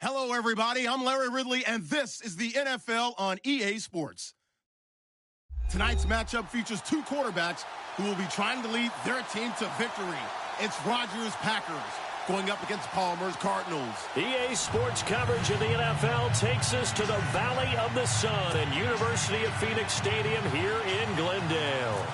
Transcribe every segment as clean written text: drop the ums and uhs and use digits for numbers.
Hello, everybody. I'm Larry Ridley, and this is the NFL on EA Sports. Tonight's matchup features two quarterbacks who will be trying to lead their team to victory. It's Rodgers' Packers going up against Palmer's Cardinals. EA Sports coverage of the NFL takes us to the Valley of the Sun and University of Phoenix Stadium here in Glendale.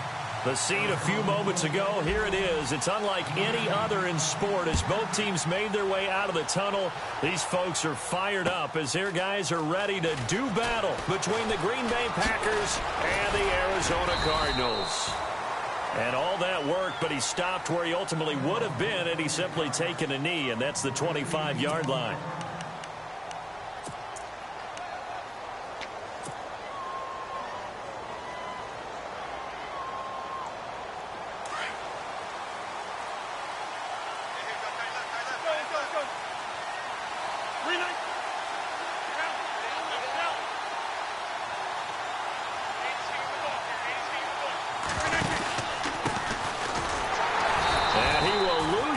The scene a few moments ago, here it is. It's unlike any other in sport as both teams made their way out of the tunnel. These folks are fired up as their guys are ready to do battle between the Green Bay Packers and the Arizona Cardinals. And all that worked, but he stopped where he ultimately would have been had he simply taken a knee, and that's the 25-yard line.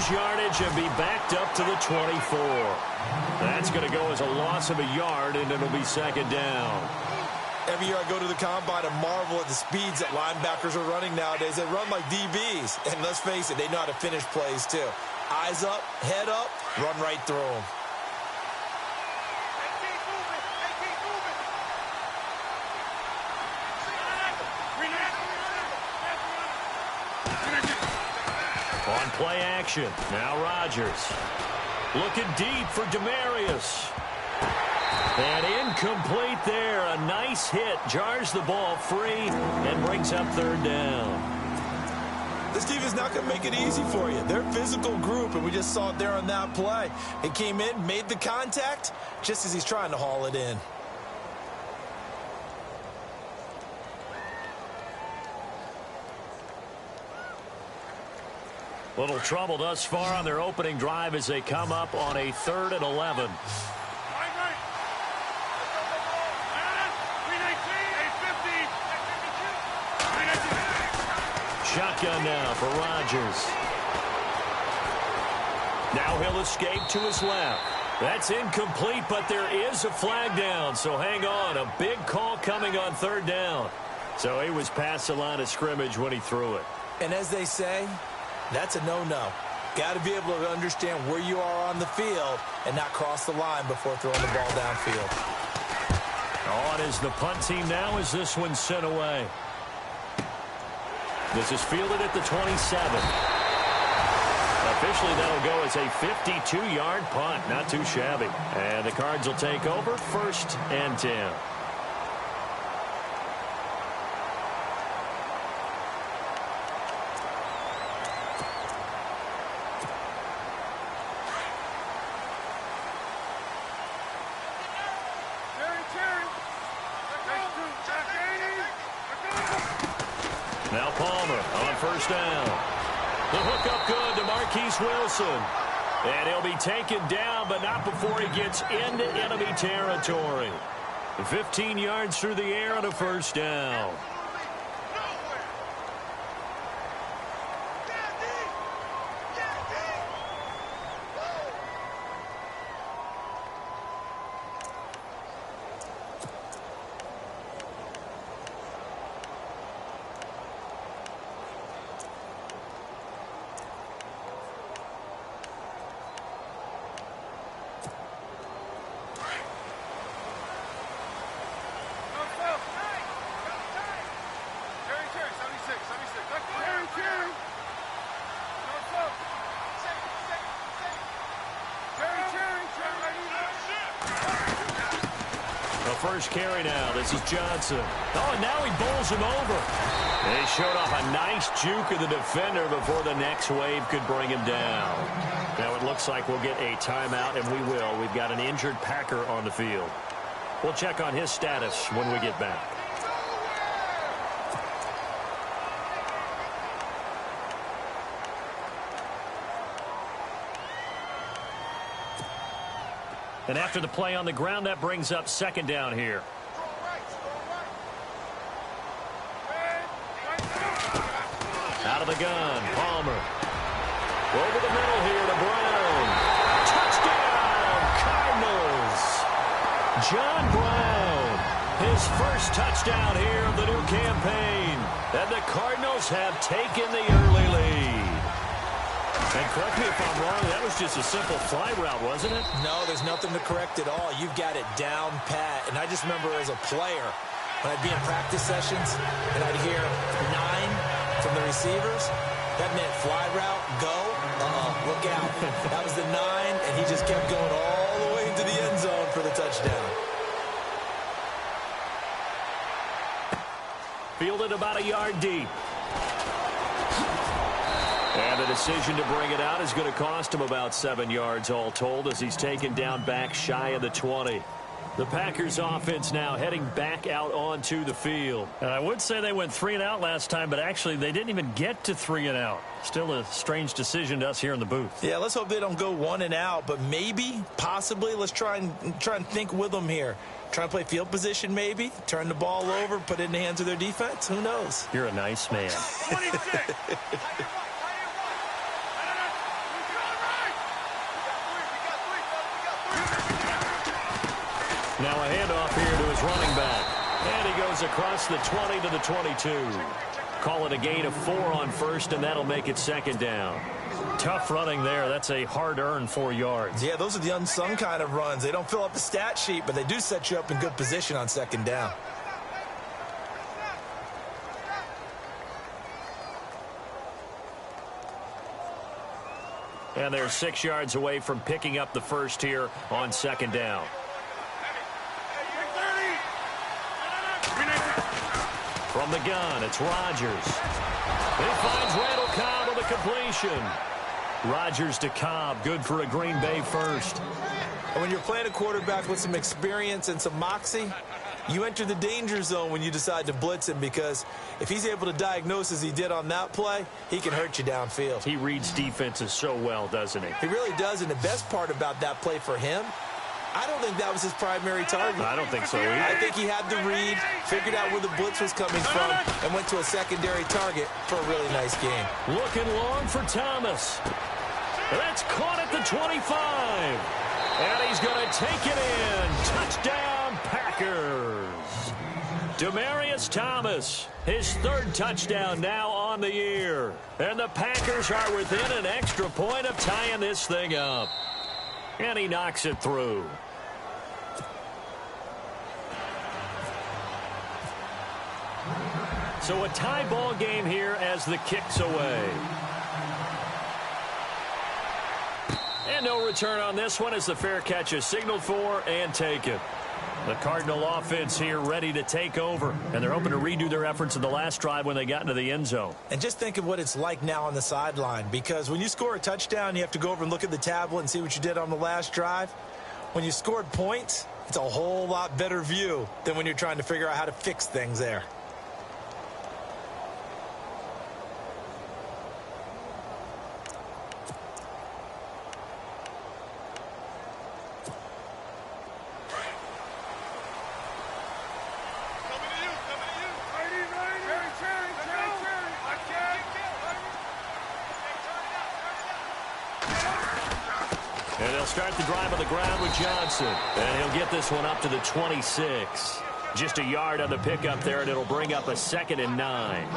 Yardage and be backed up to the 24. That's going to go as a loss of a yard, and it'll be second down. Every year I go to the combine and marvel at the speeds that linebackers are running nowadays. They run like DBs, and let's face it, they know how to finish plays too. Eyes up, head up, run right through them. On play action, now Rodgers. Looking deep for Demarius. And incomplete there. A nice hit. Jars the ball free and brings up third down. This defense is not going to make it easy for you. They're a physical group, and we just saw it there on that play. It came in, made the contact, just as he's trying to haul it in. Little trouble thus far on their opening drive as they come up on a 3rd and 11. Shotgun now for Rodgers. Now he'll escape to his left. That's incomplete, but there is a flag down, so hang on. A big call coming on 3rd down. So he was past the line of scrimmage when he threw it. And as they say, that's a no-no. Got to be able to understand where you are on the field and not cross the line before throwing the ball downfield. On is the punt team now as this one's sent away. This is fielded at the 27. Officially, that'll go as a 52-yard punt. Not too shabby. And the Cards will take over 1st and 10. Now Palmer on 1st down. The hook up good to Marquise Wilson. And he'll be taken down, but not before he gets into enemy territory. 15 yards through the air on a 1st down. First carry now. This is Johnson. Oh, and now he bowls him over. They showed off a nice juke of the defender before the next wave could bring him down. Now it looks like we'll get a timeout, and we will. We've got an injured Packer on the field. We'll check on his status when we get back. And after the play on the ground, that brings up 2nd down here. Out of the gun, Palmer. Over the middle here to Brown. Touchdown, Cardinals. John Brown. His first touchdown here of the new campaign. And the Cardinals have taken the early lead. And correct me if I'm wrong, that was just a simple fly route, wasn't it? No, there's nothing to correct at all. You've got it down pat. And I just remember as a player, when I'd be in practice sessions and I'd hear 9 from the receivers, that meant fly route, go, look out. That was the 9, and he just kept going all the way into the end zone for the touchdown. Fielded about a yard deep. And the decision to bring it out is going to cost him about 7 yards all told as he's taken down back shy of the 20. The Packers offense now heading back out onto the field. And I would say they went 3 and out last time, but actually they didn't even get to 3 and out. Still a strange decision to us here in the booth. Yeah, let's hope they don't go 1 and out, but maybe, possibly, let's try and think with them here. Try and play field position maybe, turn the ball over, put it in the hands of their defense. Who knows? You're a nice man. 26. Now a handoff here to his running back. And he goes across the 20 to the 22. Call it a gain of 4 on first, and that'll make it second down. Tough running there. That's a hard-earned 4 yards. Yeah, those are the unsung kind of runs. They don't fill up the stat sheet, but they do set you up in good position on second down. And they're 6 yards away from picking up the first here on second down. From the gun, it's Rodgers. He finds Randall Cobb on the completion. Rodgers to Cobb, good for a Green Bay first. And when you're playing a quarterback with some experience and some moxie, you enter the danger zone when you decide to blitz him, because if he's able to diagnose as he did on that play, he can hurt you downfield. He reads defenses so well, doesn't he? He really does, and the best part about that play for him, I don't think that was his primary target. I don't think so either. I think he had the read, figured out where the blitz was coming from, and went to a secondary target for a really nice game. Looking long for Thomas. That's caught at the 25. And he's going to take it in. Touchdown, Packers. Demaryius Thomas, his 3rd touchdown now on the year. And the Packers are within an extra point of tying this thing up. And he knocks it through. So a tie ball game here as the kick's away. And no return on this one as the fair catch is signaled for and taken. The Cardinal offense here ready to take over. And they're hoping to redo their efforts in the last drive when they got into the end zone. And just think of what it's like now on the sideline, because when you score a touchdown, you have to go over and look at the tablet and see what you did on the last drive. When you scored points, it's a whole lot better view than when you're trying to figure out how to fix things there. And they'll start the drive on the ground with Johnson. And he'll get this one up to the 26. Just a yard on the pickup there, and it'll bring up a 2nd and 9.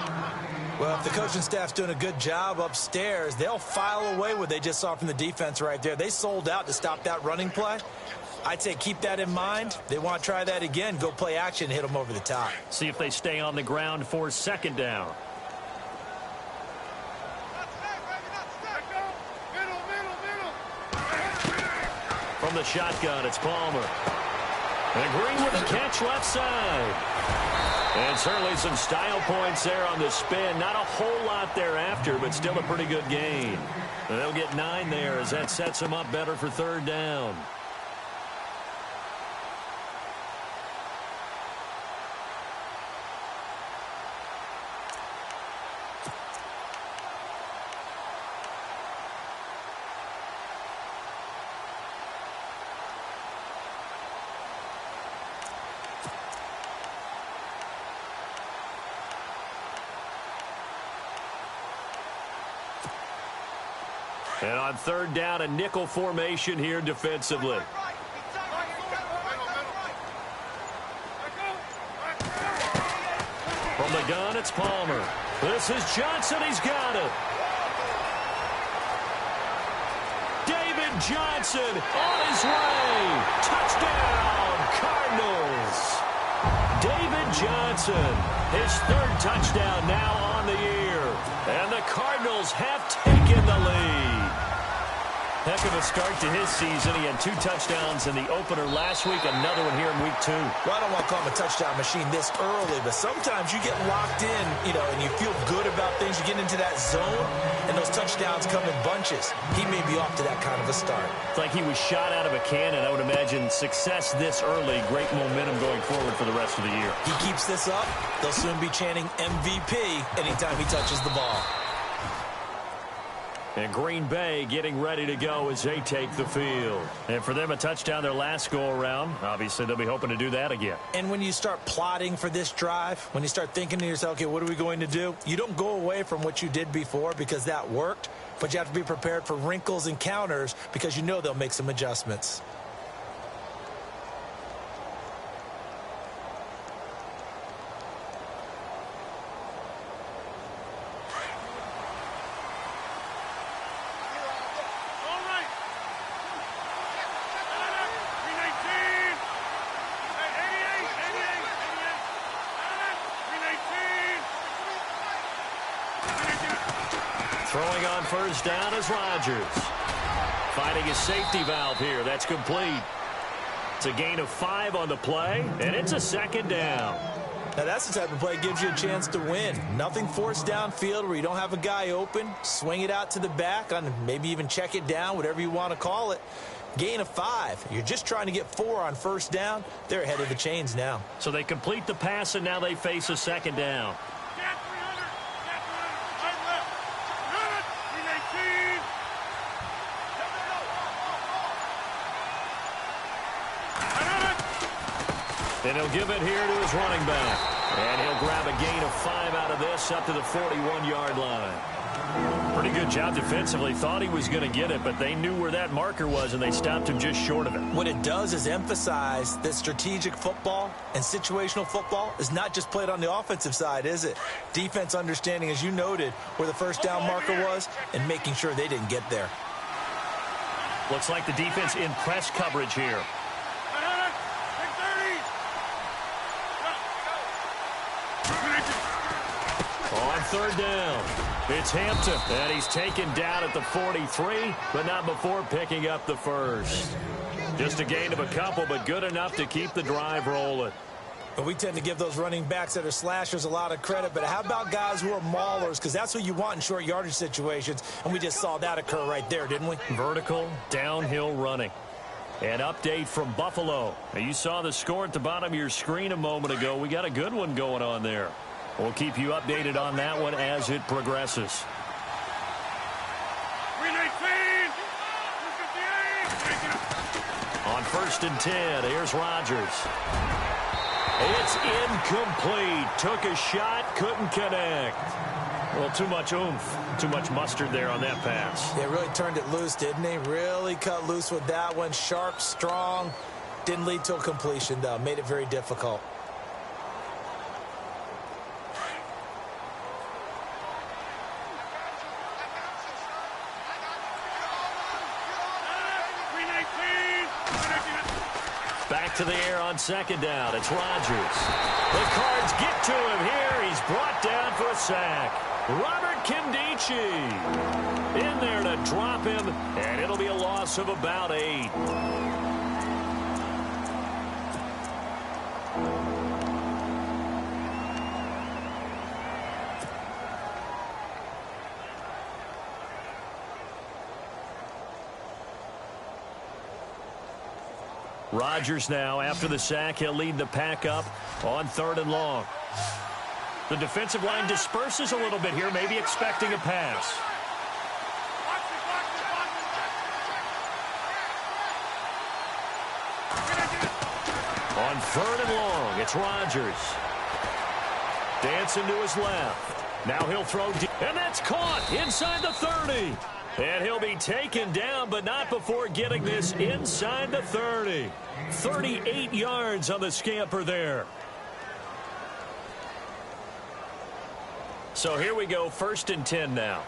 Well, if the coaching staff's doing a good job upstairs, they'll file away what they just saw from the defense right there. They sold out to stop that running play. I'd say keep that in mind. They want to try that again. Go play action, hit them over the top. See if they stay on the ground for 2nd down. From the shotgun, it's Palmer. And Green with a catch left side. And certainly some style points there on the spin. Not a whole lot thereafter, but still a pretty good gain. And they'll get 9 there as that sets them up better for 3rd down. And on 3rd down, a nickel formation here defensively. From the gun, it's Palmer. This is Johnson. He's got it. David Johnson on his way. Touchdown, Cardinals. David Johnson, his third touchdown now on the year. And the Cardinals have taken the lead. Heck of a start to his season. He had 2 touchdowns in the opener last week, another one here in week 2. Well, I don't want to call him a touchdown machine this early, but sometimes you get locked in, and you feel good about things. You get into that zone, and those touchdowns come in bunches. He may be off to that kind of a start. It's like he was shot out of a cannon. I would imagine success this early, great momentum going forward for the rest of the year. He keeps this up, they'll soon be chanting MVP anytime he touches the ball. And Green Bay getting ready to go as they take the field. And for them, a touchdown their last go-around. Obviously, they'll be hoping to do that again. And when you start plotting for this drive, when you start thinking to yourself, okay, what are we going to do? You don't go away from what you did before because that worked, but you have to be prepared for wrinkles and counters because you know they'll make some adjustments. Throwing on first down is Rodgers. Finding his safety valve here. That's complete. It's a gain of 5 on the play, and it's a second down. Now, that's the type of play that gives you a chance to win. Nothing forced downfield where you don't have a guy open. Swing it out to the back, on maybe even check it down, whatever you want to call it. Gain of 5. You're just trying to get 4 on first down. They're ahead of the chains now. So they complete the pass, and now they face a second down. And he'll give it here to his running back. And he'll grab a gain of 5 out of this up to the 41-yard line. Pretty good job defensively. Thought he was going to get it, but they knew where that marker was, and they stopped him just short of it. What it does is emphasize that strategic football and situational football is not just played on the offensive side, is it? Defense understanding, as you noted, where the first down marker was and making sure they didn't get there. Looks like the defense in press coverage here. On third down, it's Hampton, and he's taken down at the 43, but not before picking up the first. Just a gain of a couple, but good enough to keep the drive rolling. But we tend to give those running backs that are slashers a lot of credit, but how about guys who are maulers? Because that's what you want in short yardage situations, and we just saw that occur right there, didn't we? Vertical, downhill running. An update from Buffalo. Now, you saw the score at the bottom of your screen a moment ago. We got a good one going on there. We'll keep you updated on that one as it progresses. On 1st and 10, here's Rodgers. It's incomplete. Took a shot, couldn't connect. Well, too much oomph, too much mustard there on that pass. Yeah, really turned it loose, didn't he? Really cut loose with that one. Sharp, strong. Didn't lead to a completion, though. Made it very difficult. Back to the air on second down. It's Rodgers. The Cards get to him here. He's brought down for a sack. Robert Kimdichie in there to drop him, and it'll be a loss of about 8. Rodgers now, after the sack, he'll lead the pack up on 3rd and long. The defensive line disperses a little bit here, maybe expecting a pass. On 3rd and long, it's Rodgers. Dancing to his left. Now he'll throw deep, and that's caught inside the 30. And he'll be taken down, but not before getting this inside the 30. 38 yards on the scamper there. So here we go, 1st and 10 now.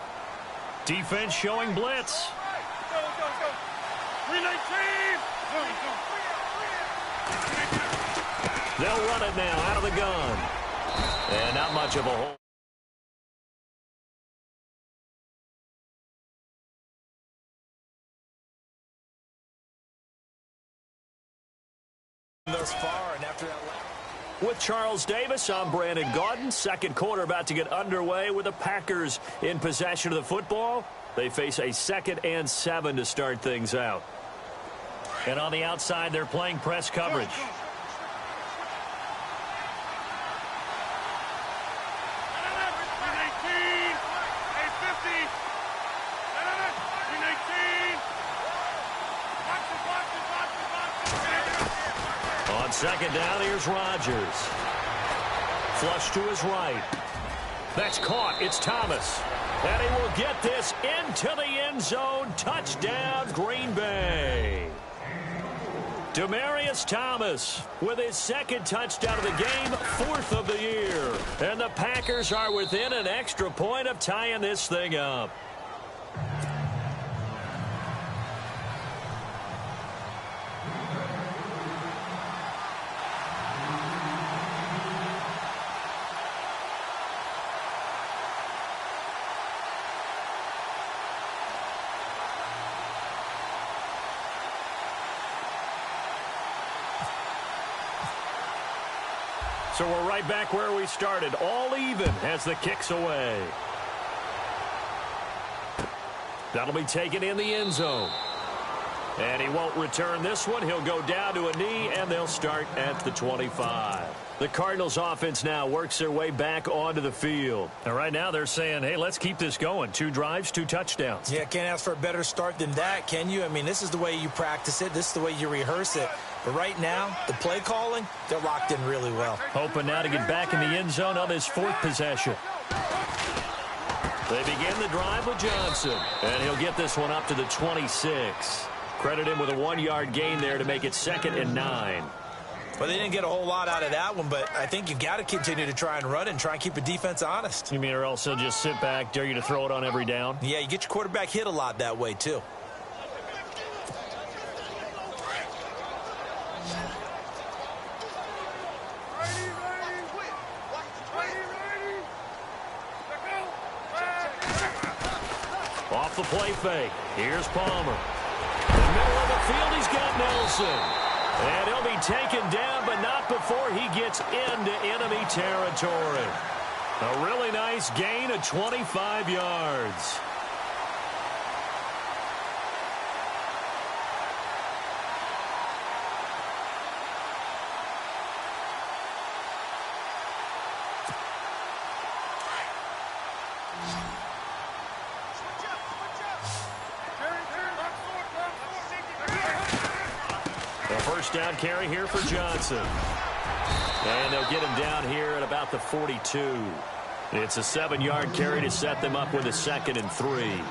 Defense showing blitz. They'll run it now out of the gun. And not much of a hole. Thus far, and after that. With Charles Davis, I'm Brandon Gaudin. Second quarter about to get underway with the Packers in possession of the football. They face a 2nd and 7 to start things out. And on the outside, they're playing press coverage. On 2nd down, here's Rodgers. Flush to his right. That's caught. It's Thomas. And he will get this into the end zone. Touchdown, Green Bay. Demaryius Thomas with his 2nd touchdown of the game, 4th of the year. And the Packers are within an extra point of tying this thing up. So we're right back where we started, all even as the kick's away. That'll be taken in the end zone. And he won't return this one. He'll go down to a knee, and they'll start at the 25. The Cardinals offense now works their way back onto the field. And right now they're saying, hey, let's keep this going. 2 drives, 2 touchdowns. Yeah, can't ask for a better start than that, can you? I mean, this is the way you practice it. This is the way you rehearse it. But right now, the play calling, they're locked in really well. Hoping now to get back in the end zone on his 4th possession. They begin the drive with Johnson. And he'll get this one up to the 26. Credit him with a 1-yard gain there to make it 2nd and 9. Well, they didn't get a whole lot out of that one, but I think you got to continue to try and run and try and keep the defense honest. You mean or else they'll just sit back, dare you to throw it on every down? Yeah, you get your quarterback hit a lot that way, too. Off the play fake. Here's Palmer. In the middle of the field, he's got Nelson. And he'll be taken down, but not before he gets into enemy territory. A really nice gain of 25 yards. First down carry here for Johnson. And they'll get him down here at about the 42. It's a 7-yard carry to set them up with a 2nd and 3.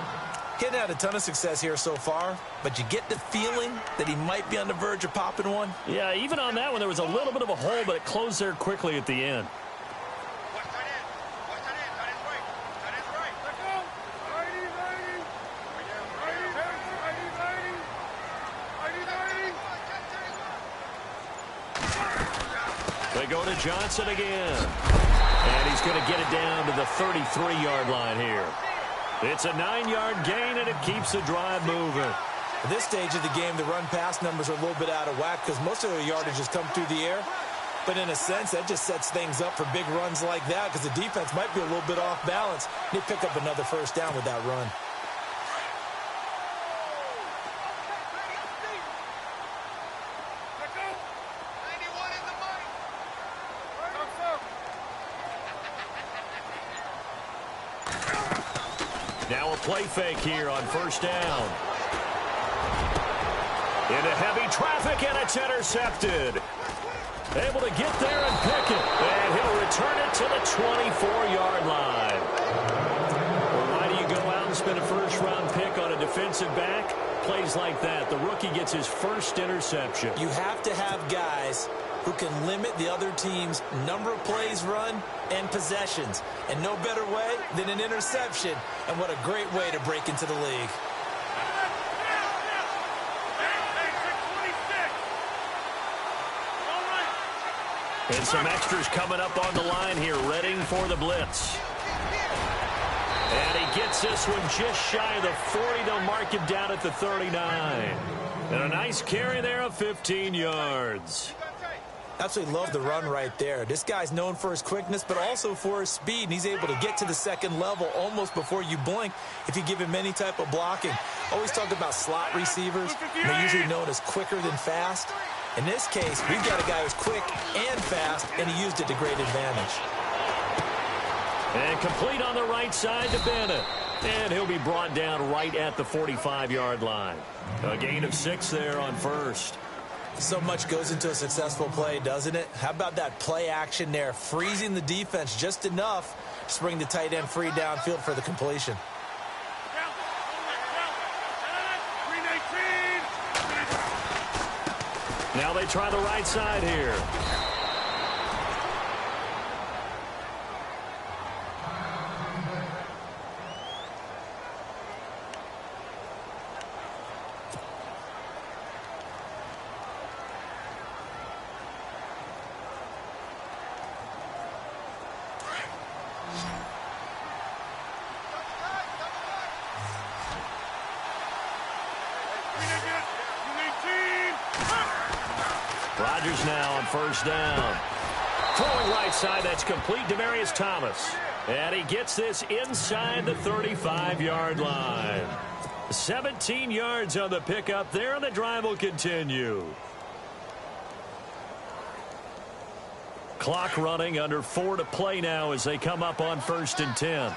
Getting had a ton of success here so far, but you get the feeling that he might be on the verge of popping one. Yeah, even on that one, there was a little bit of a hole, but it closed there quickly at the end. They go to Johnson again. And he's going to get it down to the 33-yard line here. It's a 9-yard gain, and it keeps the drive moving. At this stage of the game, the run-pass numbers are a little bit out of whack because most of their yardage has come through the air. But in a sense, that just sets things up for big runs like that because the defense might be a little bit off balance. They pick up another first down with that run. Now a play fake here on first down. Into heavy traffic, and it's intercepted. Able to get there and pick it. And he'll return it to the 24-yard line. Well, why do you go out and spend a first-round pick on a defensive back? Plays like that. The rookie gets his first interception. You have to have guys who can limit the other team's number of plays run and possessions. And no better way than an interception. And what a great way to break into the league. And some extras coming up on the line here, readying for the blitz. And he gets this one just shy of the 40. They'll mark him down at the 39. And a nice carry there of 15 yards. Absolutely love the run right there. This guy's known for his quickness, but also for his speed. And he's able to get to the second level almost before you blink if you give him any type of blocking. Always talk about slot receivers. They're usually known as quicker than fast. In this case, we've got a guy who's quick and fast, and he used it to great advantage. And complete on the right side to Bennett. And he'll be brought down right at the 45-yard line. A gain of 6 there on first. So much goes into a successful play, doesn't it? How about that play action there, freezing the defense just enough to bring the tight end free downfield for the completion. Now they try the right side here. Rodgers now on first down. Throwing right side, that's complete to Demaryius Thomas. And he gets this inside the 35-yard line. 17 yards on the pickup there, and the drive will continue. Clock running, under 4 to play now as they come up on 1st and 10.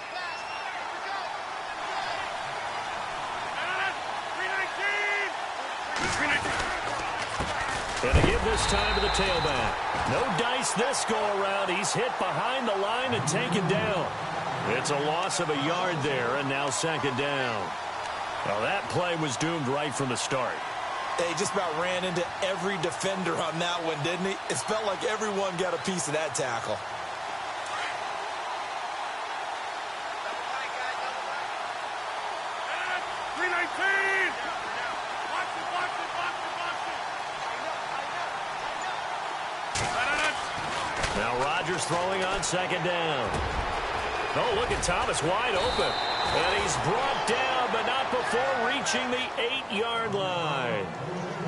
And they give this time to the tailback. No dice this go-around. He's hit behind the line and taken down. It's a loss of a yard there, and now 2nd down. Well, that play was doomed right from the start. He just about ran into every defender on that one, didn't he? It felt like everyone got a piece of that tackle. Now Rodgers throwing on 2nd down. Oh, look at Thomas wide open. And he's brought down, but not before reaching the 8-yard line.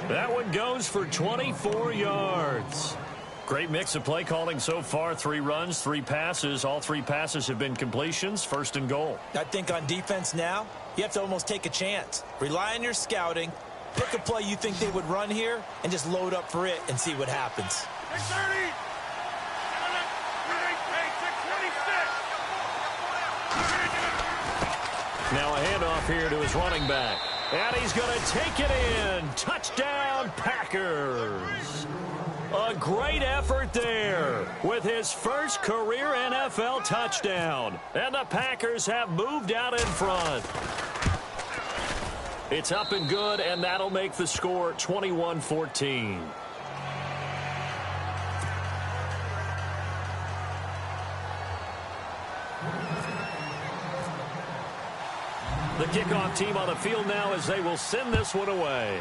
That one goes for 24 yards. Great mix of play calling so far. 3 runs, 3 passes. All 3 passes have been completions. 1st and goal. I think on defense now, you have to almost take a chance. Rely on your scouting. Pick a play you think they would run here and just load up for it and see what happens. Now a handoff here to his running back. And he's going to take it in. Touchdown, Packers. A great effort there with his first career NFL touchdown. And the Packers have moved out in front. It's up and good, and that'll make the score 21-14. The kickoff team on the field now as they will send this one away.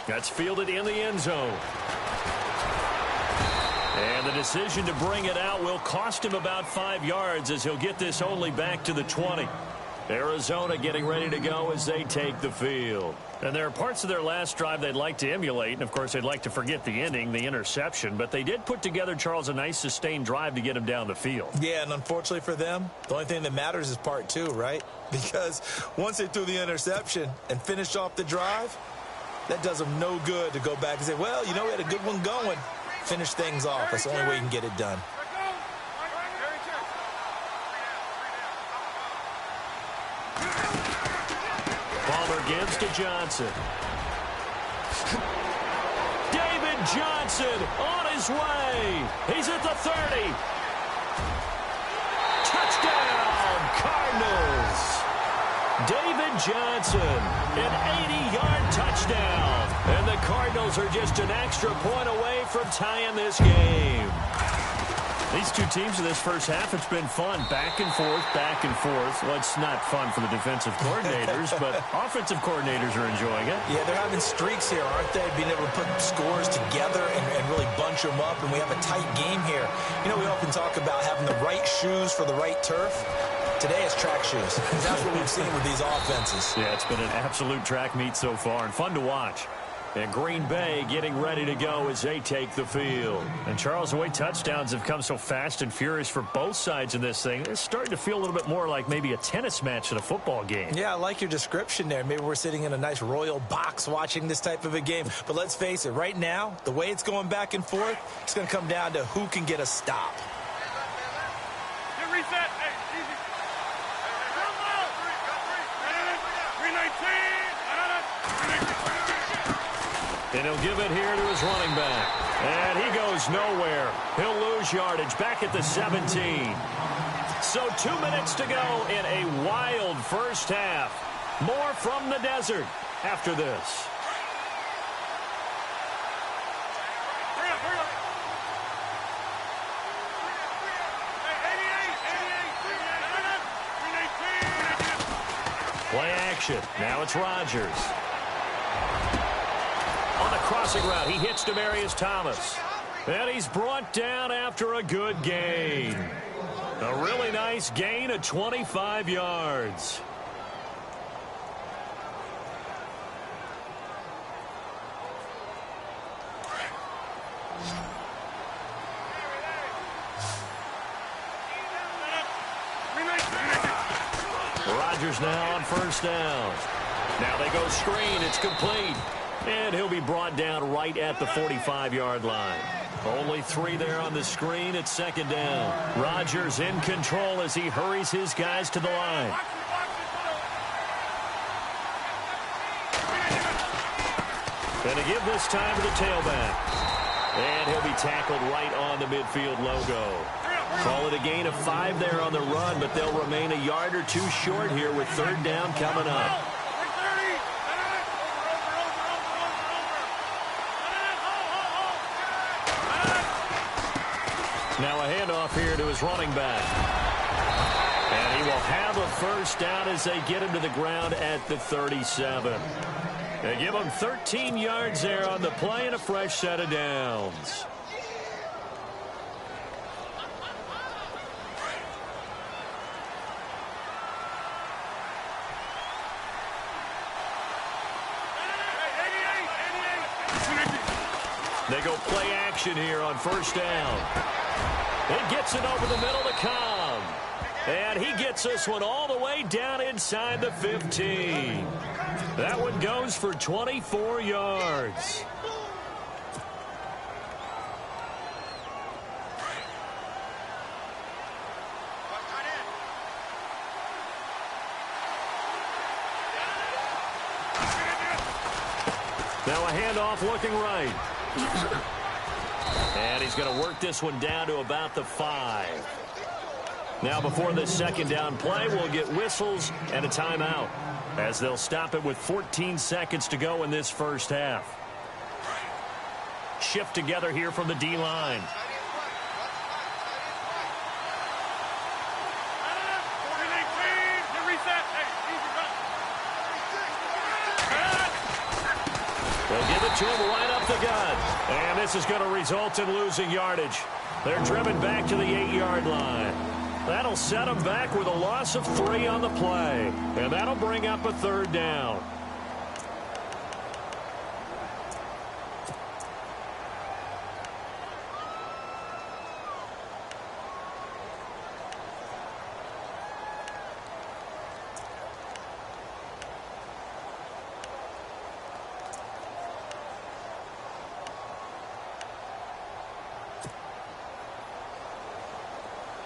That's fielded in the end zone. And the decision to bring it out will cost him about 5 yards as he'll get this only back to the 20. Arizona getting ready to go as they take the field. And there are parts of their last drive they'd like to emulate. And, of course, they'd like to forget the ending, the interception. But they did put together, Charles, a nice sustained drive to get him down the field. Yeah, and unfortunately for them, the only thing that matters is part 2, right? Because once they threw the interception and finished off the drive, that does them no good to go back and say, well, you know, we had a good one going. Finish things off. That's the only way you can get it done. Palmer gives to Johnson. David Johnson on his way. He's at the 30. Touchdown, Cardinals. David Johnson, an 80-yard touchdown. And the Cardinals are just an extra point away from tying this game. These two teams in this first half, it's been fun. Back and forth, back and forth. Well, it's not fun for the defensive coordinators, but offensive coordinators are enjoying it. Yeah, they're having streaks here, aren't they? Being able to put scores together and really bunch them up, and we have a tight game here. You know, we often talk about having the right shoes for the right turf. Today it's track shoes. That's what we've seen with these offenses. Yeah, it's been an absolute track meet so far and fun to watch. And Green Bay getting ready to go as they take the field. And Charles, the way touchdowns have come so fast and furious for both sides in this thing, it's starting to feel a little bit more like maybe a tennis match at a football game. Yeah, I like your description there. Maybe we're sitting in a nice royal box watching this type of a game. But let's face it, right now, the way it's going back and forth, it's going to come down to who can get a stop. Reset. Hey, easy. Come on. 319. And he'll give it here to his running back. And he goes nowhere. He'll lose yardage back at the 17. So 2 minutes to go in a wild first half. More from the desert after this. Hurry up. Hey, 88. Play action. Now it's Rodgers. On the crossing route, he hits Demaryius Thomas. And he's brought down after a good gain. A really nice gain of 25 yards. Rodgers now on first down. Now they go screen. It's complete. And he'll be brought down right at the 45-yard line. Only 3 there on the screen. It's second down. Rodgers in control as he hurries his guys to the line. And to give this time to the tailback. And he'll be tackled right on the midfield logo. Call it a gain of 5 there on the run, but they'll remain a yard or 2 short here with third down coming up. Now a handoff here to his running back. And he will have a first down as they get him to the ground at the 37. They give him 13 yards there on the play and a fresh set of downs. They go play action here on first down. It gets it over the middle to Cobb. And he gets this one all the way down inside the 15. That one goes for 24 yards. Now a handoff looking right. And he's going to work this one down to about the 5. Now before this second down play, we'll get whistles and a timeout as they'll stop it with 14 seconds to go in this first half. Shift together here from the D-line. They'll give it to him right up the gut. And this is going to result in losing yardage. They're driven back to the 8-yard line. That'll set them back with a loss of 3 on the play. And that'll bring up a third down.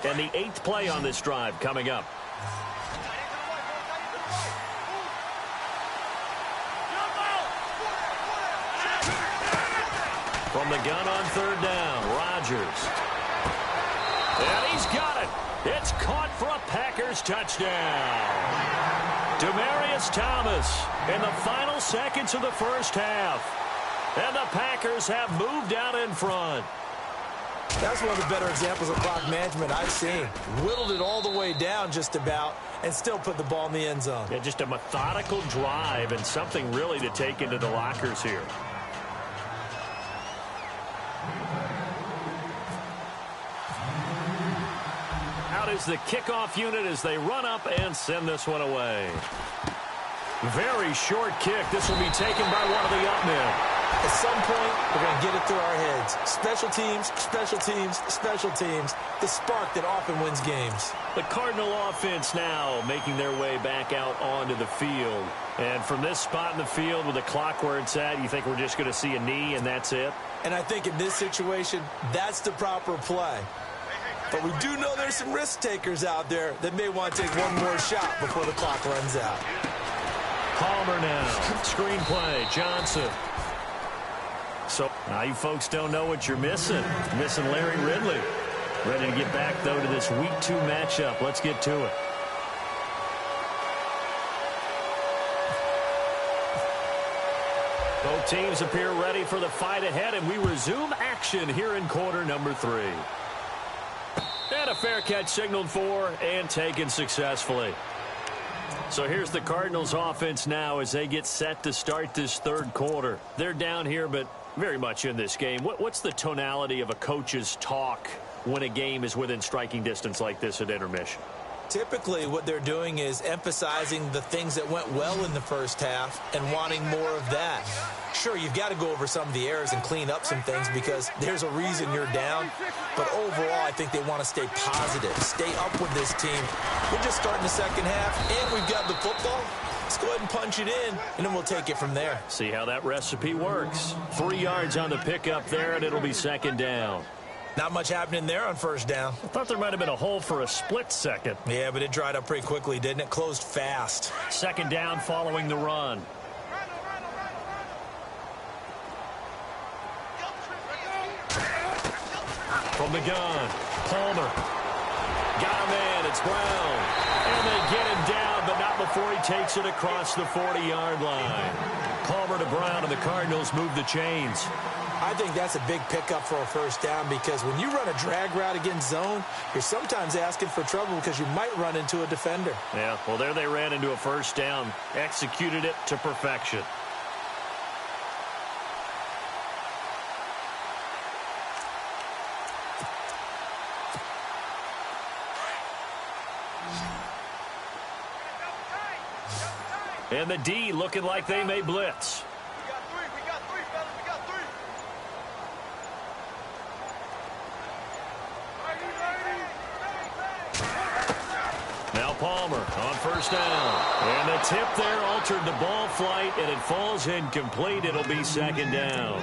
And the 8th play on this drive coming up. From the gun on third down, Rodgers. And he's got it. It's caught for a Packers touchdown. Demaryius Thomas in the final seconds of the first half. And the Packers have moved out in front. That's one of the better examples of clock management I've seen. Whittled it all the way down just about and still put the ball in the end zone. Yeah, just a methodical drive and something really to take into the lockers here. Out is the kickoff unit as they run up and send this one away. Very short kick. This will be taken by one of the up men. At some point, we're going to get it through our heads. Special teams, special teams, special teams. The spark that often wins games. The Cardinal offense now making their way back out onto the field. And from this spot in the field with the clock where it's at, you think we're just going to see a knee and that's it? And I think in this situation, that's the proper play. But we do know there's some risk takers out there that may want to take one more shot before the clock runs out. Palmer now. Screenplay. Johnson. So now you folks don't know what you're missing. Missing Larry Ridley. Ready to get back, though, to this Week 2 matchup. Let's get to it. Both teams appear ready for the fight ahead, and we resume action here in quarter number 3. And a fair catch signaled for and taken successfully. So here's the Cardinals offense now as they get set to start this third quarter. They're down here, but very much in this game. What's the tonality of a coach's talk when a game is within striking distance like this at intermission? Typically, what they're doing is emphasizing the things that went well in the first half and wanting more of that. Sure, you've got to go over some of the errors and clean up some things because there's a reason you're down. But overall, I think they want to stay positive, stay up with this team. We're just starting the second half, and we've got the football. Let's go ahead and punch it in, and then we'll take it from there. See how that recipe works. 3 yards on the pickup there, and it'll be second down. Not much happening there on first down. I thought there might have been a hole for a split second. Yeah, but it dried up pretty quickly, didn't it? Closed fast. Second down following the run. From the gun, Palmer. Got a man, it's Brown. And they get him down, but not before he takes it across the 40-yard line. Palmer to Brown, and the Cardinals move the chains. I think that's a big pickup for a first down because when you run a drag route against zone, you're sometimes asking for trouble because you might run into a defender. Yeah, well, there they ran into a first down, executed it to perfection. And the D looking like they may blitz. We got three, fellas. We got three. Now Palmer on first down. And the tip there altered the ball flight, and it falls incomplete. It'll be second down.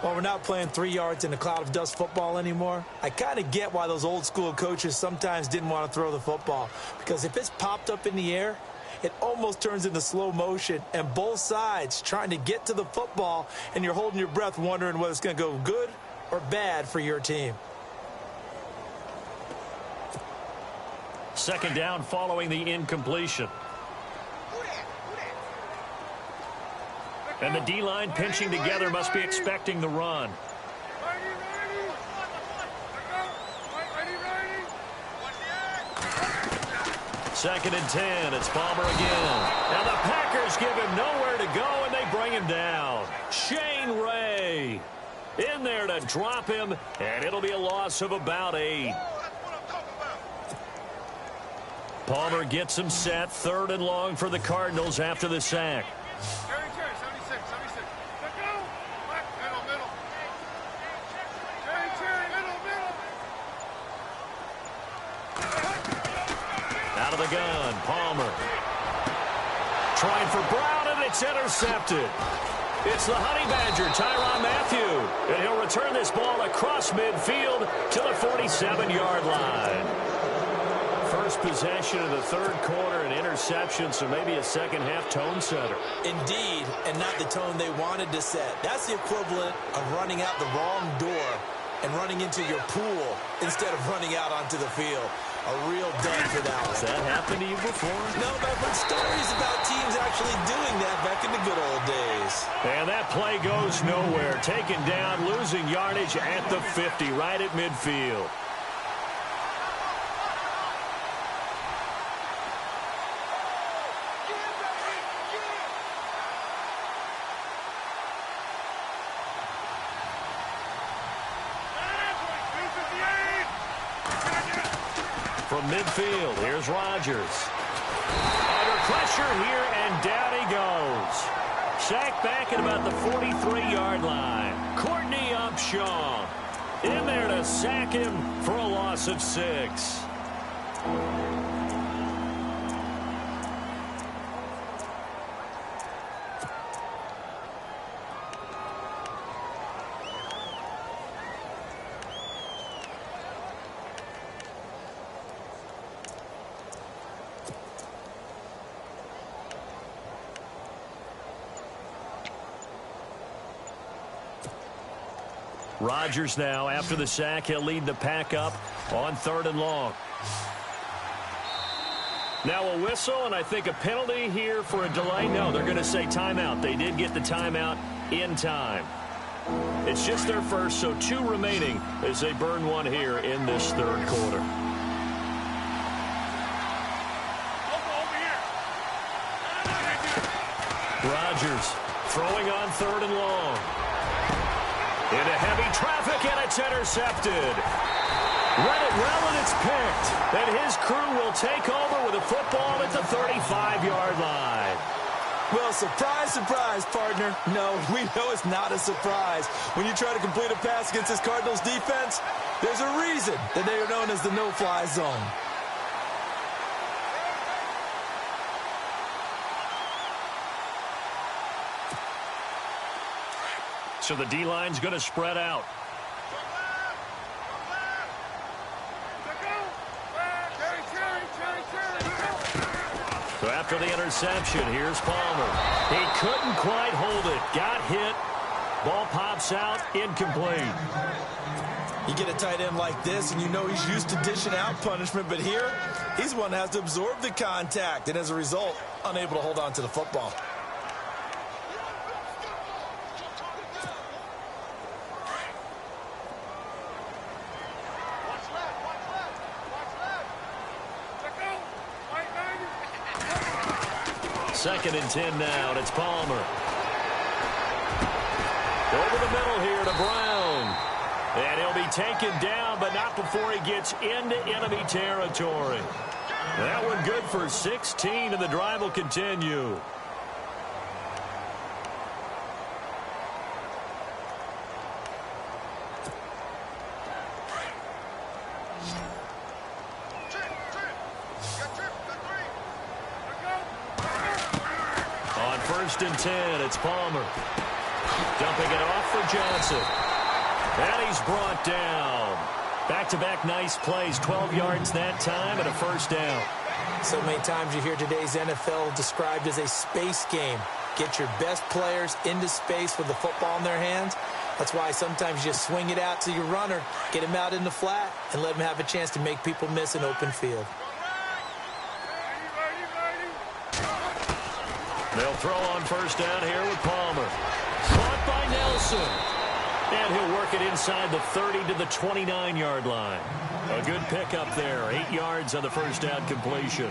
Well, we're not playing 3 yards in a cloud of dust football anymore. I kind of get why those old school coaches sometimes didn't want to throw the football. Because if it's popped up in the air, it almost turns into slow motion, and both sides trying to get to the football, and you're holding your breath wondering whether it's going to go good or bad for your team. Second down following the incompletion. And the D-line pinching together must be expecting the run. Second and 10. It's Palmer again. And the Packers give him nowhere to go, and they bring him down. Shane Ray in there to drop him, and it'll be a loss of about 8. Palmer gets him set. Third and long for the Cardinals after the sack. Out of the gun, Palmer. Trying for Brown, and it's intercepted. It's the Honey Badger, Tyrann Mathieu. And he'll return this ball across midfield to the 47-yard line. First possession of the third quarter, an interception, so maybe a second-half tone setter. Indeed, and not the tone they wanted to set. That's the equivalent of running out the wrong door and running into your pool instead of running out onto the field. A real dud for that one. Has that happened to you before? No, but I've heard stories about teams actually doing that back in the good old days. And that play goes nowhere. Taken down, losing yardage at the 50, right at midfield. From midfield, here's Rodgers. Under pressure here, and down he goes. Sacked back at about the 43-yard line. Courtney Upshaw in there to sack him for a loss of 6. Rodgers now, after the sack, he'll lead the pack up on 3rd and long. Now a whistle, and I think a penalty here for a delay. No, they're going to say timeout. They did get the timeout in time. It's just their first, so 2 remaining as they burn one here in this 3rd quarter. Rodgers throwing on 3rd and long. Into heavy traffic, and it's intercepted. Read it well, and it's picked. And his crew will take over with a football at the 35-yard line. Well, surprise, surprise, partner. No, we know it's not a surprise. When you try to complete a pass against this Cardinals defense, there's a reason that they are known as the no-fly zone. So the D-line's going to spread out. So after the interception, here's Palmer. He couldn't quite hold it. Got hit. Ball pops out. Incomplete. You get a tight end like this, and you know he's used to dishing out punishment, but here, he's the one that has to absorb the contact, and as a result, unable to hold on to the football. Second and 10 now, and it's Palmer. Over the middle here to Brown. And he'll be taken down, but not before he gets into enemy territory. That one good for 16, and the drive will continue. On 1st and 10, it's Palmer. Dumping it off for Johnson. And he's brought down. Back-to-back nice plays, 12 yards that time and a first down. So many times you hear today's NFL described as a space game. Get your best players into space with the football in their hands. That's why sometimes you just swing it out to your runner, get him out in the flat, and let him have a chance to make people miss an open field. They'll throw on first down here with Palmer. Caught by Nelson. And he'll work it inside the 30 to the 29-yard line. A good pickup there. 8 yards on the first down completion.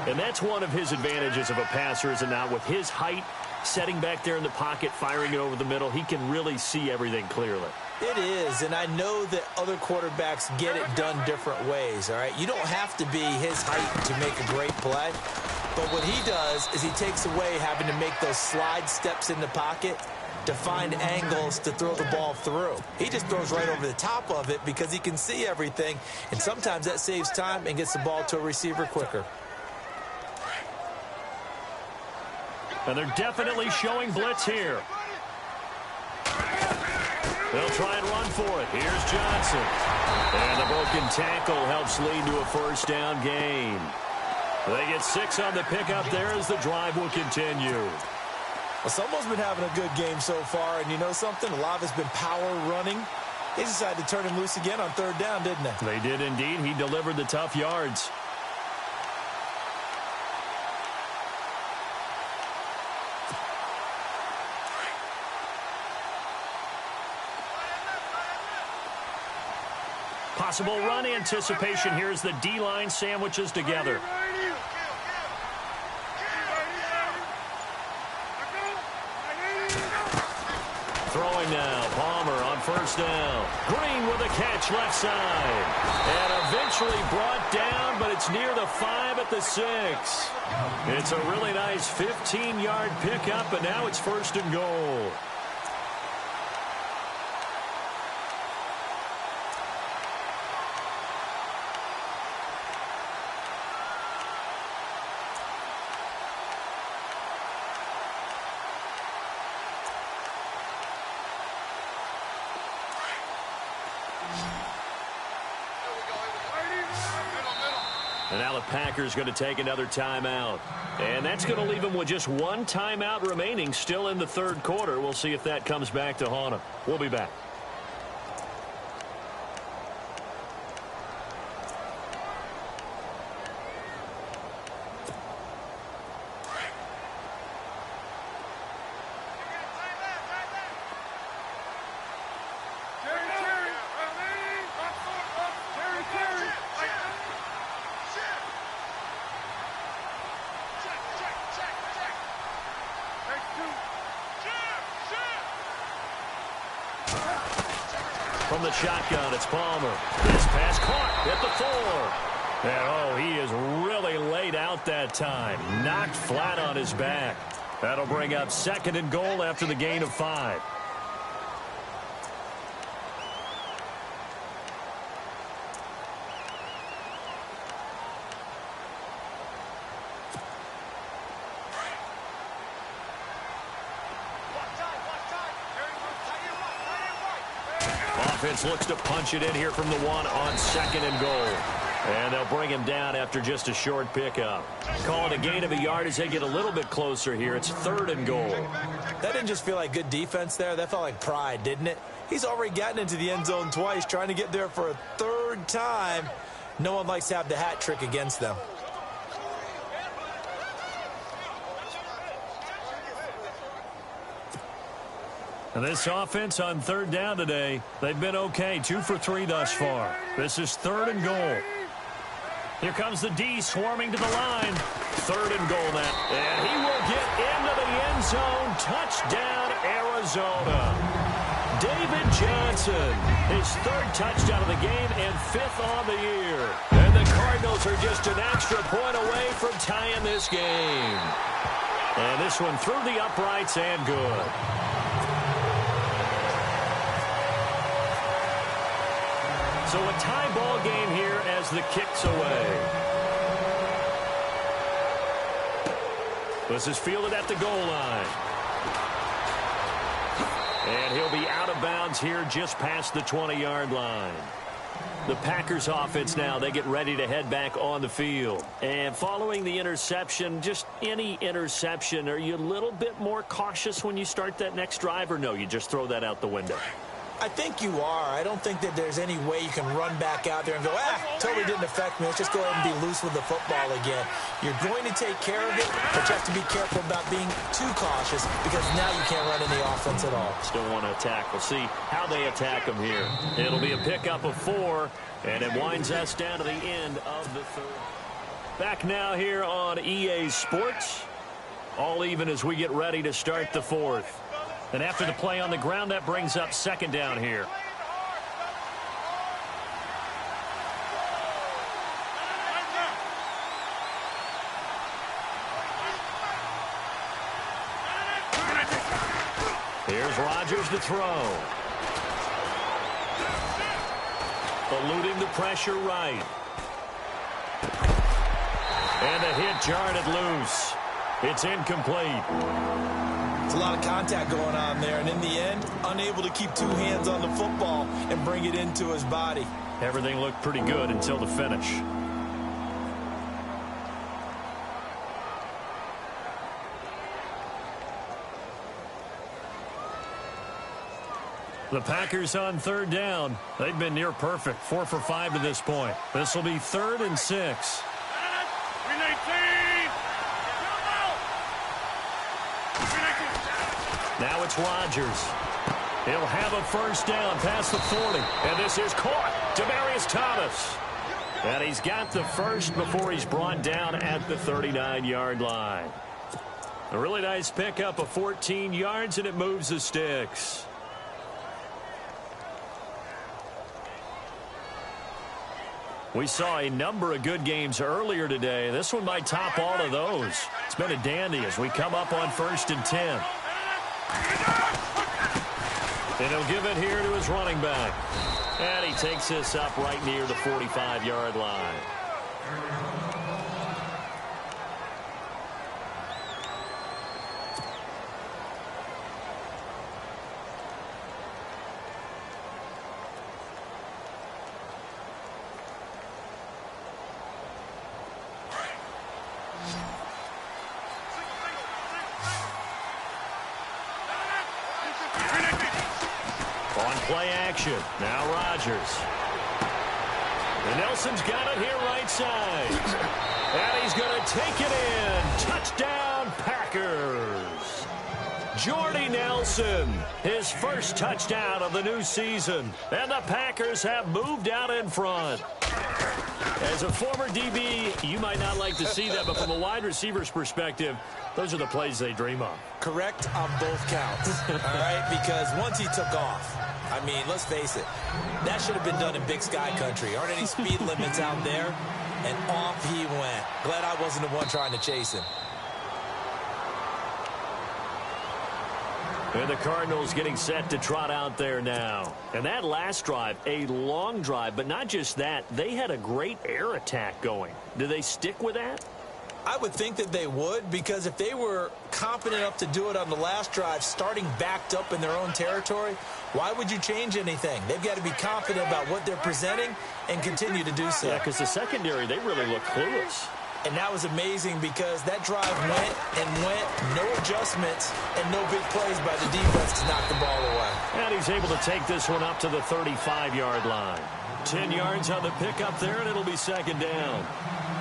And that's one of his advantages of a passer, is it not? With his height, setting back there in the pocket, firing it over the middle, he can really see everything clearly. It is, and I know that other quarterbacks get it done different ways, all right? You don't have to be his height to make a great play. But what he does is he takes away having to make those slide steps in the pocket to find angles to throw the ball through. He just throws right over the top of it because he can see everything, and sometimes that saves time and gets the ball to a receiver quicker. And they're definitely showing blitz here. They'll try and run for it. Here's Johnson. And the broken tackle helps lead to a first down gain. They get 6 on the pickup there as the drive will continue. Well, someone's been having a good game so far, and you know something? A lot of it's been power running. They decided to turn him loose again on third down, didn't they? They did indeed. He delivered the tough yards. Possible run anticipation here as the D-line sandwiches together. Throwing now, Palmer on first down. Green with a catch left side. And eventually brought down, but it's near the 5 at the 6. It's a really nice 15-yard pickup, and now it's first and goal. And now the Packers going to take another timeout. And that's going to leave them with just one timeout remaining still in the third quarter. We'll see if that comes back to haunt them. We'll be back. From the shotgun, it's Palmer. This pass caught at the 4. And, he is really laid out that time. Knocked flat on his back. That'll bring up second and goal after the gain of 5. Offense looks to punch it in here from the 1 on second and goal. And they'll bring him down after just a short pickup. Call it a gain of a yard as they get a little bit closer here. It's third and goal. That didn't just feel like good defense there. That felt like pride, didn't it? He's already gotten into the end zone twice, trying to get there for a third time. No one likes to have the hat trick against them. And this offense on third down today, they've been okay. 2 for 3 thus far. This is third and goal. Here comes the D swarming to the line. Third and goal now. And he will get into the end zone. Touchdown, Arizona. David Johnson, his third touchdown of the game and 5th on the year. And the Cardinals are just an extra point away from tying this game. And this one through the uprights and good. So a tie ball game here as the kick's away. This is fielded at the goal line. And he'll be out of bounds here just past the 20-yard line. The Packers offense now, they get ready to head back on the field. And following the interception, just any interception, are you a little bit more cautious when you start that next drive, or no, you just throw that out the window? I think you are. I don't think that there's any way you can run back out there and go, totally didn't affect me. Let's just go ahead and be loose with the football again. You're going to take care of it, but you have to be careful about being too cautious because now you can't run any offense at all. Still want to attack. We'll see how they attack them here. It'll be a pickup of 4, and it winds us down to the end of the third. Back now here on EA Sports. All even as we get ready to start the fourth. And after the play on the ground, that brings up second down here. Here's Rodgers to throw. Eluding the pressure right. And the hit jarred it loose. It's incomplete. It's a lot of contact going on there, and in the end, unable to keep 2 hands on the football and bring it into his body. Everything looked pretty good until the finish. The Packers on third down. They've been near perfect, 4 for 5 to this point. This will be 3rd and 6. Now it's Rodgers. He'll have a first down past the 40. And this is caught. Demaryius Thomas. And he's got the first before he's brought down at the 39-yard line. A really nice pickup of 14 yards, and it moves the sticks. We saw a number of good games earlier today. This one might top all of those. It's been a dandy as we come up on 1st and 10. And he'll give it here to his running back. And he takes this up right near the 45-yard line. Play action. Now Rodgers. And Nelson's got it here right side. And he's going to take it in. Touchdown, Packers. Jordy Nelson, his first touchdown of the new season. And the Packers have moved out in front. As a former DB, you might not like to see that, but from a wide receiver's perspective, those are the plays they dream of. Correct on both counts, all right? Because once he took off, I mean, let's face it, that should have been done in Big Sky country. Aren't any speed limits out there? And off he went. Glad I wasn't the one trying to chase him. And the Cardinals getting set to trot out there now. And that last drive, a long drive, but not just that, they had a great air attack going. Do they stick with that? I would think that they would, because if they were confident enough to do it on the last drive, starting backed up in their own territory, why would you change anything? They've got to be confident about what they're presenting and continue to do so. Yeah, because the secondary, they really look clueless. And that was amazing because that drive went and went, no adjustments, and no big plays by the defense to knock the ball away. And he's able to take this one up to the 35-yard line. 10 yards on the pickup there, and it'll be 2nd down.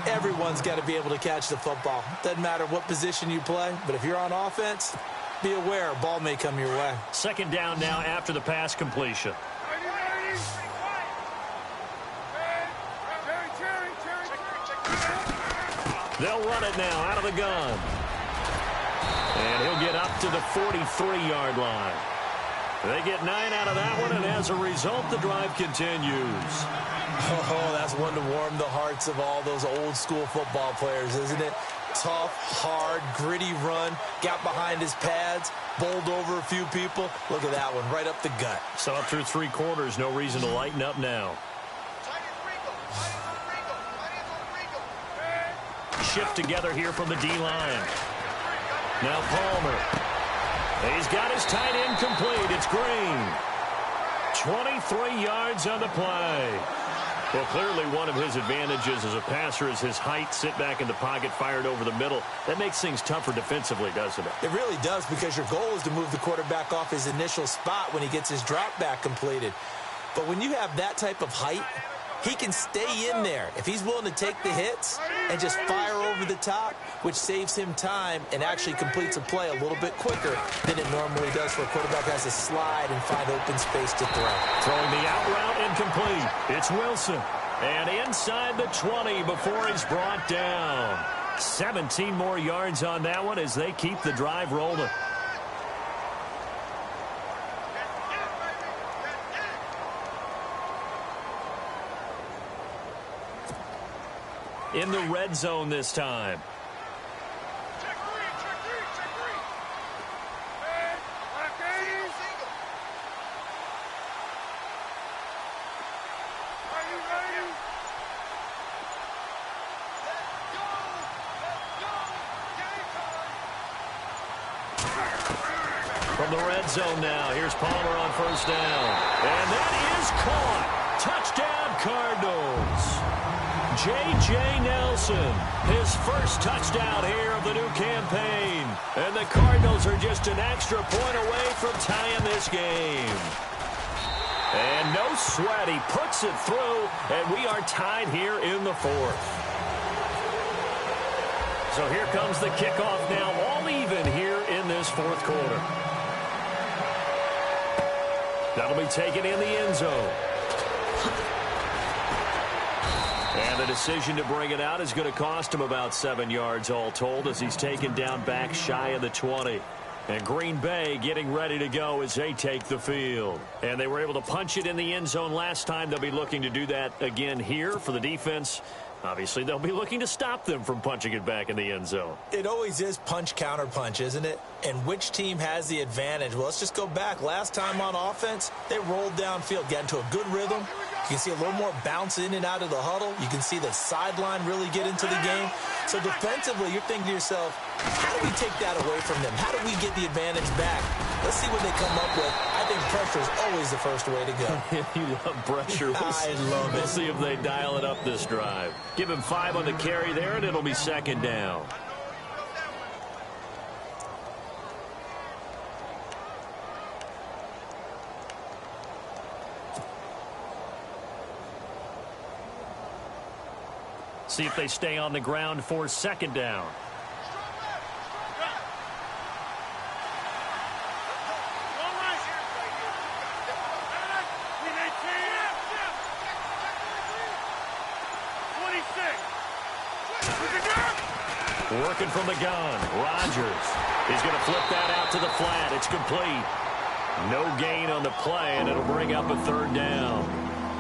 Everyone's got to be able to catch the football. Doesn't matter what position you play, but if you're on offense, be aware a ball may come your way. 2nd down now after the pass completion. They'll run it now out of the gun. And he'll get up to the 43-yard line. They get 9 out of that one, and as a result, the drive continues. Oh, that's one to warm the hearts of all those old-school football players, isn't it? Tough, hard, gritty run, got behind his pads, bowled over a few people. Look at that one, right up the gut. So up through 3 quarters, no reason to lighten up now. Shift together here from the D-line. Now Palmer. He's got his tight end complete. It's Green. 23 yards on the play. Well, clearly one of his advantages as a passer is his height. Sit back in the pocket, fired over the middle. That makes things tougher defensively, doesn't it? It really does, because your goal is to move the quarterback off his initial spot when he gets his drop back completed. But when you have that type of height, he can stay in there if he's willing to take the hits and just fire over the top, which saves him time and actually completes a play a little bit quicker than it normally does for a quarterback who has to slide and find open space to throw. Throwing the out route incomplete. It's Wilson. And inside the 20 before he's brought down. 17 more yards on that one as they keep the drive rolling. In the red zone this time. From the red zone now, here's Palmer on 1st down. And that is caught. Touchdown, Cardinals. J.J. Nelson, his first touchdown here of the new campaign. And the Cardinals are just an extra point away from tying this game. And no sweat. He puts it through, and we are tied here in the fourth. So here comes the kickoff now, all even here in this fourth quarter. That'll be taken in the end zone. And the decision to bring it out is going to cost him about 7 yards all told as he's taken down back shy of the 20. And Green Bay getting ready to go as they take the field. And they were able to punch it in the end zone last time. They'll be looking to do that again here for the defense. Obviously, they'll be looking to stop them from punching it back in the end zone. It always is punch, counter punch, isn't it? And which team has the advantage? Well, let's just go back. Last time on offense, they rolled downfield, got into a good rhythm. You can see a little more bounce in and out of the huddle. You can see the sideline really get into the game. So defensively, you're thinking to yourself, how do we take that away from them? How do we get the advantage back? Let's see what they come up with. I think pressure is always the first way to go. You love pressure. I love it. We'll see if they dial it up this drive. Give him 5 on the carry there, and it'll be second down. See if they stay on the ground for second down. Working from the gun. Rodgers. He's going to flip that out to the flat. It's complete. No gain on the play, and it'll bring up a third down.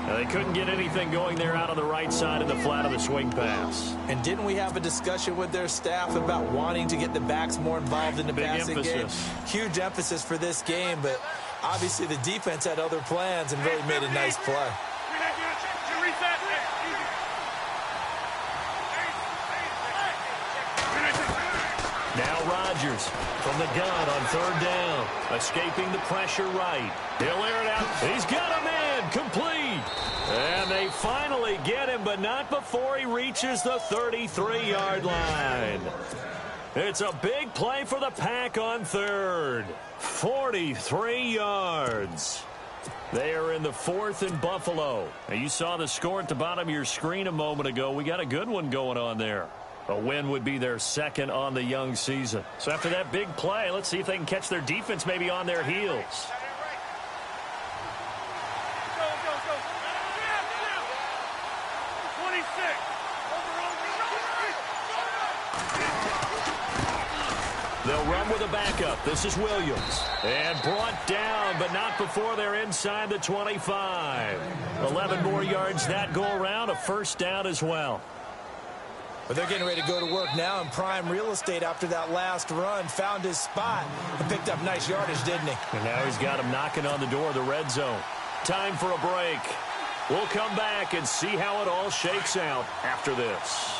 Now, they couldn't get anything going there out on the right side of the flat of the swing pass. And didn't we have a discussion with their staff about wanting to get the backs more involved in the passing game? Huge emphasis for this game, but obviously the defense had other plans and really made a nice play. Now Rodgers from the gun on third down. Escaping the pressure right. He'll air it out. He's got a man. Complete. And they finally get him, but not before he reaches the 33-yard line. It's a big play for the Pack on third. 43 yards. They are in the fourth in Buffalo. Now, you saw the score at the bottom of your screen a moment ago. We got a good one going on there. A win would be their second on the young season. So after that big play, let's see if they can catch their defense maybe on their heels. They'll run with a backup. This is Williams. And brought down, but not before they're inside the 25. 11 more yards that go around. A first down as well. But they're getting ready to go to work now in prime real estate after that last run. Found his spot and picked up nice yardage, didn't he? And now he's got him knocking on the door of the red zone. Time for a break. We'll come back and see how it all shakes out after this.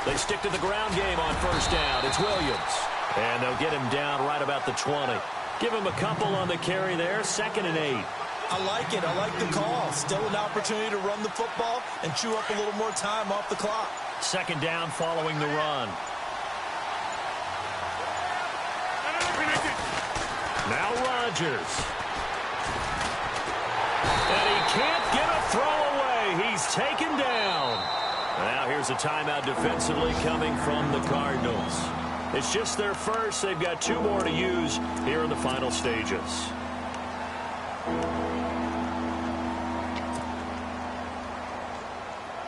They stick to the ground game on first down. It's Williams. And they'll get him down right about the 20. Give him a couple on the carry there. 2nd and 8. I like it. I like the call. Still an opportunity to run the football and chew up a little more time off the clock. Second down following the run. Now Rodgers. And he can't get a throw away. He's taken down. Now here's a timeout defensively coming from the Cardinals. It's just their first. They've got 2 more to use here in the final stages.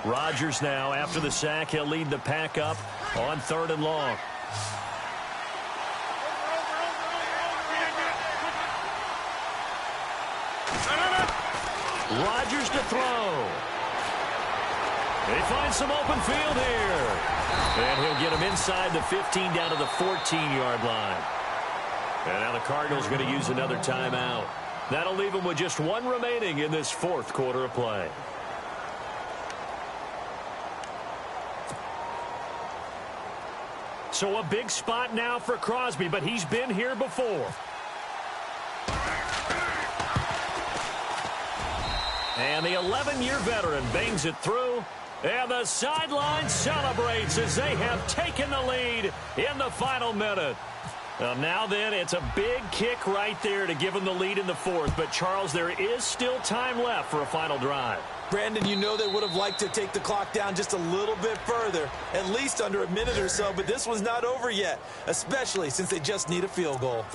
Rodgers now, after the sack, he'll lead the Pack up on 3rd and long. Rodgers to throw. They find some open field here. And he'll get him inside the 15 down to the 14-yard line. And now the Cardinals are going to use another timeout. That'll leave them with just 1 remaining in this 4th quarter of play. So a big spot now for Crosby, but he's been here before. And the 11-year veteran bangs it through. And the sideline celebrates as they have taken the lead in the final minute. Now then, it's a big kick right there to give them the lead in the fourth. But, Charles, there is still time left for a final drive. Brandon, you know they would have liked to take the clock down just a little bit further, at least under a minute or so. But this one's not over yet, especially since they just need a field goal.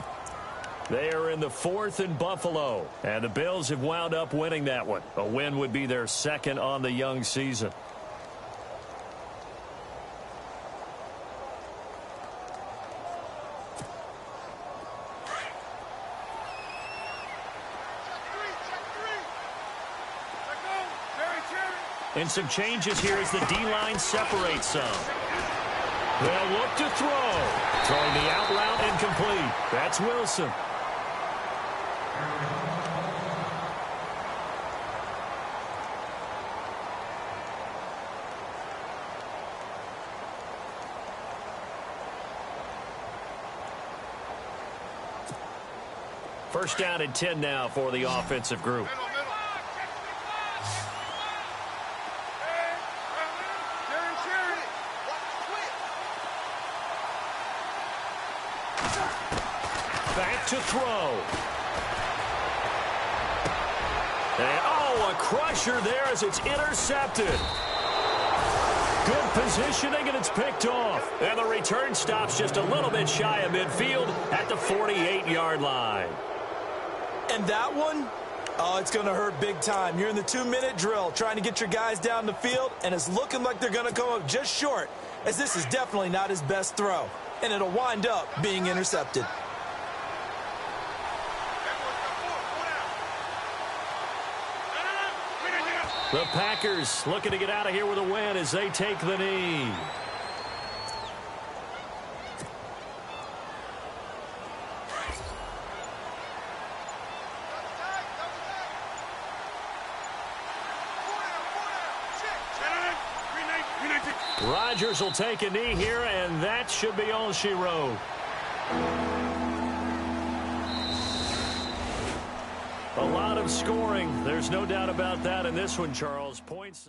They are in the fourth in Buffalo, and the Bills have wound up winning that one. A win would be their second on the young season. And some changes here as the D-line separates some. They'll look to throw. Throwing the out route incomplete. That's Wilson. First down and 10 now for the offensive group. Back to throw. And, a crusher there as it's intercepted. Good positioning, and it's picked off. And the return stops just a little bit shy of midfield at the 48-yard line. And that one, it's going to hurt big time. You're in the 2-minute drill trying to get your guys down the field, and it's looking like they're going to come up just short, as this is definitely not his best throw. And it'll wind up being intercepted. The Packers looking to get out of here with a win as they take the knee. Rodgers will take a knee here, and that should be all she wrote. A lot of scoring. There's no doubt about that in this one, Charles. Points.